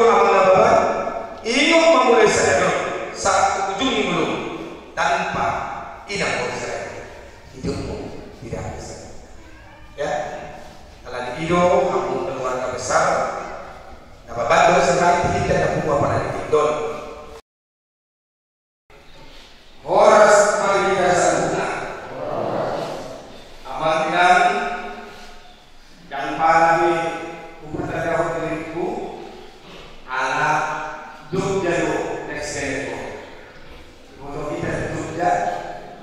amal babat iyo memulai saya saat ujung belum tanpa inang saya hidupmu tidak bisa ya kalau hidup kamu keluarga besar nah babat boleh sekali tidak ada buah pada dikidol horas mari kita sempurna amal tinang dan pagi upatara diriku ala Jogja lo next day foto kita Jogja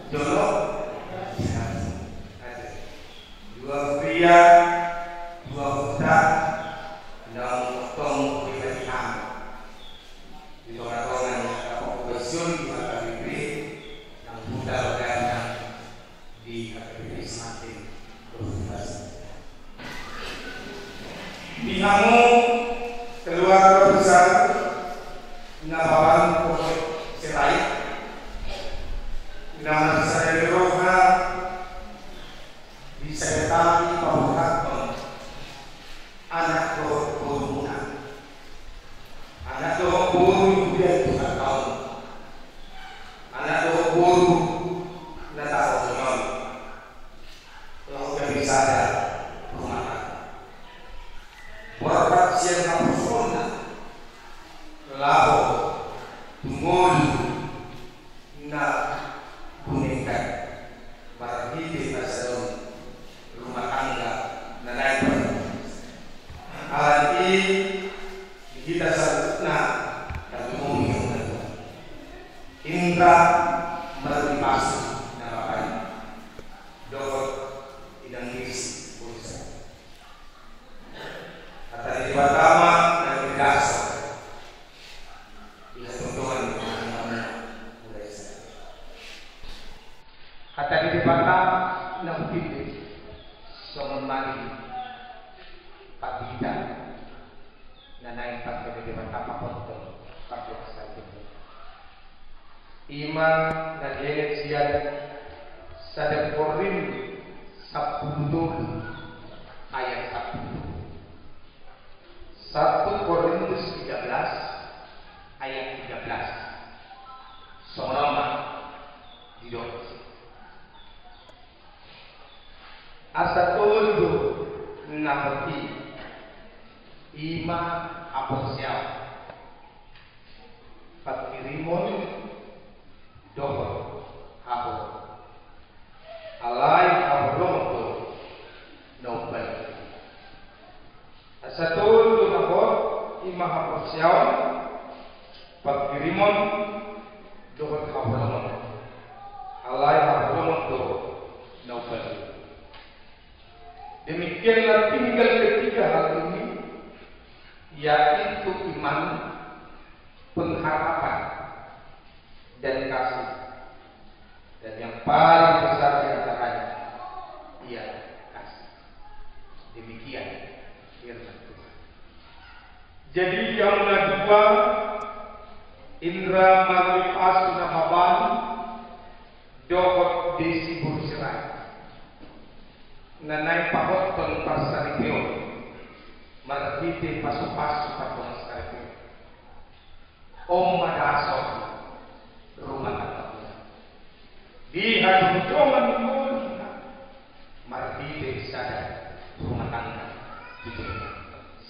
Jolo dua pria dua buta dan potong pribadian di tengah-tengah populasi di HKBP yang buta berganda di HKBP semakin berubah. Pihakmu keluarga besar Nabawan Pokok Serai nama saya Roha disertai Pamukaton anak Rohuna anak Rohuru dia 2 tahun anak Rohuru datang tahun kalau udah bisa ada rumah berkat siang persona laho tumol na boneka marahiti sa rumah tangga na naik alati kita saruna kagumong yung indra maripas na bakay dokot inang ngisi pusa at ang ibatama na bigasa kata di bata ng pili somali pagida na naik pagkakita di bata papunto pagkakasal ima naglelet siya sa deporin sa pundo ayat 10 1 Korintus 13 ayat 13 Soroma di doa asa todo na pati ima aposyaw pagkirimon doho ako alay abromoto nobel asa todo na po ima aposyaw pagkirimon doho abromoto alay abromoto nobel. Demikianlah tinggal ketiga hal ini, yaitu iman, pengharapan, dan kasih. Dan yang paling besar di antaranya, ialah kasih. Demikian firman Tuhan. Jadi yang kedua, indra maripas nahaban, dokot desi bursirai. Nanay pakot tong pasaripyo marhiti paso-paso patong saripyo o madaso rumah tangga di haduntungan mo marhiti sada rumah tangga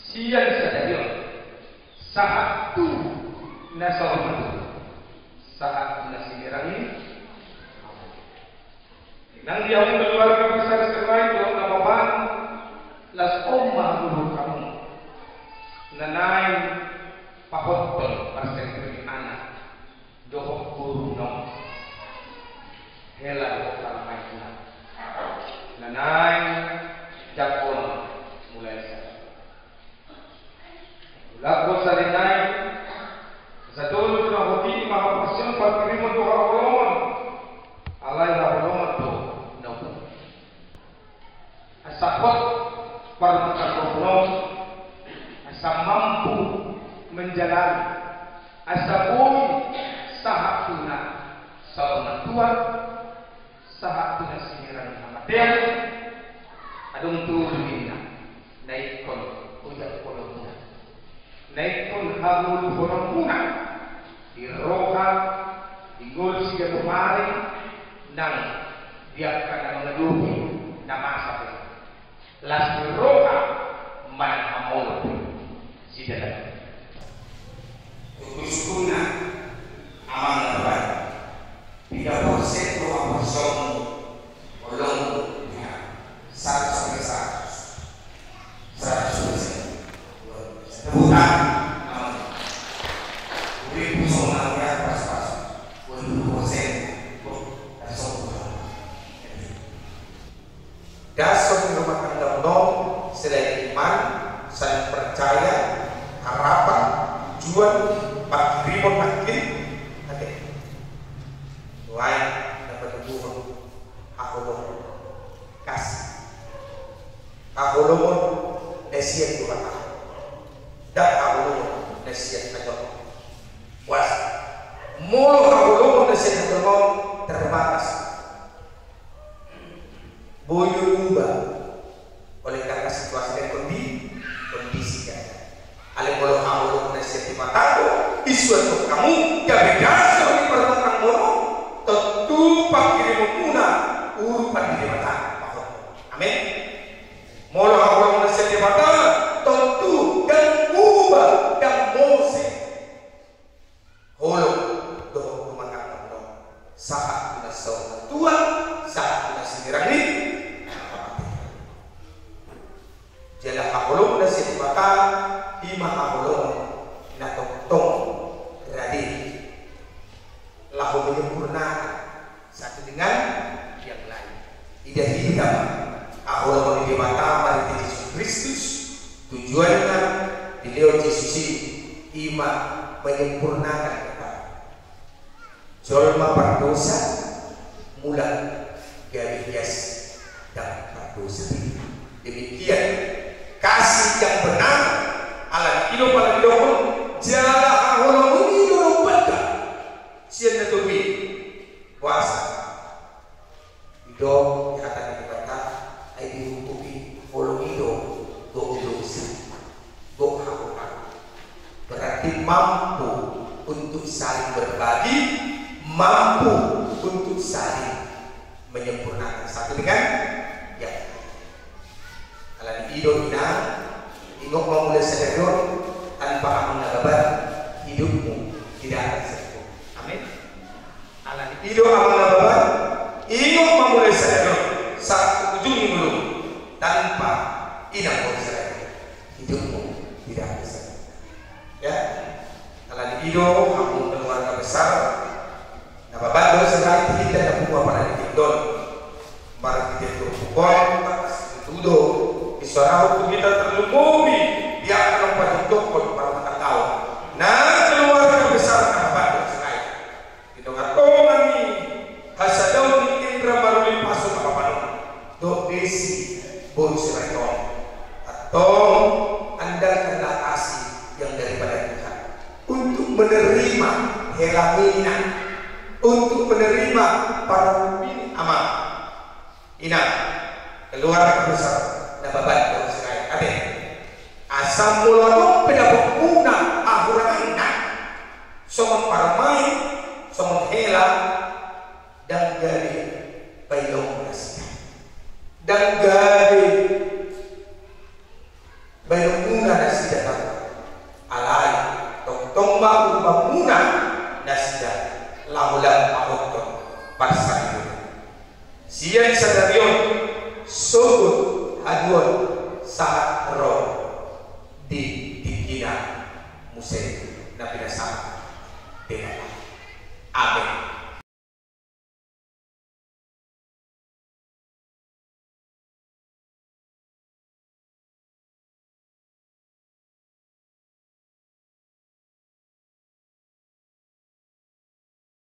siyan sada yun saat tu na sa rumah saat na sinirangin nang diawang keluarga besar serai itu nababan las omma dulu kamu nanay pahotol pasentri anak dohok guru no hela dohok na nanay jakon mulai sa lago sa rinay sa tulog na hoti makapasyon pagkirimon doha ulomon alay na ulomon do sakot permukaan asa mampu menjalani asa bumi sahatuna sauna tua sahatuna sinirang amatean adung turunina naikon ujat kolomuna naikun hamul horomuna di roka di gol siga bumari nang diapkan ang nagluhi na masabi las roka man hamul si dalam kusuna amang nababat 3% o aporson olong 1 sampai 100%. Bukan beri pusongan ya pas-pas 20% dasar rumah tangga selain iman, saling percaya, harapan, tujuan, pakirimon makin ada. Lain dapat dibuang aholomon kasih, aholomon nasihat Tuhan, dan aholomon nasihat agama. Was, mulu aholomon nasihat agama terbatas. Boleh ubah oleh karena situasi dan kondisi kan. Ale boleh kamu nasihat mataku, isu untuk kamu gawe dasar di pertemuan mulu tentu pakai muna urupan di mata. Amin. Mulu kamu nasihat mata tentu dan ubah dan mose. Holo doh rumah kamu saat kita seorang Tuhan saat kita sendiri ini. Jala aholom na sitibaka ima aholom na tongtong radi lahu menyempurna satu dengan yang lain. Tidak hitam aholom di mata mari Yesus Kristus tujuannya di lewat Yesus ima menyempurnakan kita. Jolma berdosa mulai dari hias dan berdosa. Demikian kasih yang benar ala kilo pada kilo pun jala aholong ini dulu pada siapa tu bi puasa itu yang kata kita ai dihukumi holong itu dosa berarti mampu untuk saling berbagi, mampu untuk saling menyempurnakan satu dengan yang di hidup kita, ingok mau mulai sadar tanpa mengabar hidupmu tidak akan sempurna. Amin. Alam hidup mengabar, ingok mau mulai sadar saat ujung dulu tanpa inang mau sadar hidupmu tidak akan sempurna. Ya, alam hidup kamu keluarga besar, nama bantu sekali kita dan buah pada hidupmu, baru kita berhubung, tuduh. Suara kita terlumuri biar kalau untuk para tahu. Nah keluarga besar apa sekali. Kita katakan ni hasadau ni indra baru pasuk apa dok desi bonus rekor atau andalkan kasih yang daripada Tuhan untuk menerima helamina, untuk menerima para pemimpin amal. Ingat keluarga besar. Babat kalau sekali, ada asam mulano pedapok guna ahurana, somon paramai, somon hela dan gari bailong nasi, dan gari bailong guna nasi datang, alai tong baku banguna nasi datang, lahulan ahotong pasang itu, sian sadarion sobut aduan saat roh di kina musim nabi nasab dengan amin.